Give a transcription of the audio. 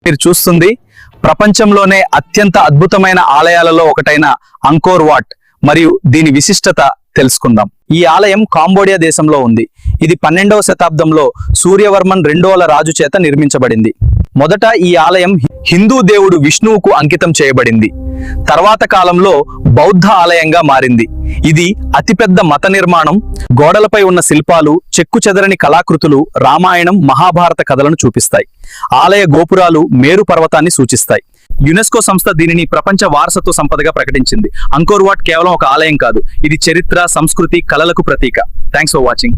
మీరు చూస్తుంది ప్రపంచంలోనే అత్యంత అద్భుతమైన ఆలయాలలో ఒకటైన అంకోర్ వాట్ మరియు దీని విశిష్టత తెలుసుకుందాం. ఈ ఆలయం కాంబోడియా దేశంలో ఉంది. ఇది 12వ శతాబ్దంలో సూర్యవర్మన్ రెండవ రాజు చేత నిర్మించబడింది. మొదట ఈ ఆలయం హిందూ దేవుడు విష్ణువుకు అంకితం చేయబడింది. తర్వాత కాలంలో బౌద్ధ ఆలయంగా మారింది. ఇది అతిపెద్ద మత నిర్మాణం, గోడలపై ఉన్న శిల్పాలు, చెక్కుచెదరని కళాకృతులు రామాయణం, మహాభారత కథలను చూపిస్తాయి. ఆలయ గోపురాలు మేరు పర్వతాన్ని సూచిస్తాయి. యునెస్కో సంస్థ దీనిని ప్రపంచ వారసత్వ సంపదగా ప్రకటించింది. అంకోర్ వాట్ కేవలం ఒక ఆలయం కాదు, ఇది చరిత్ర, సంస్కృతి, కళలకు ప్రతీక. Thanks for watching.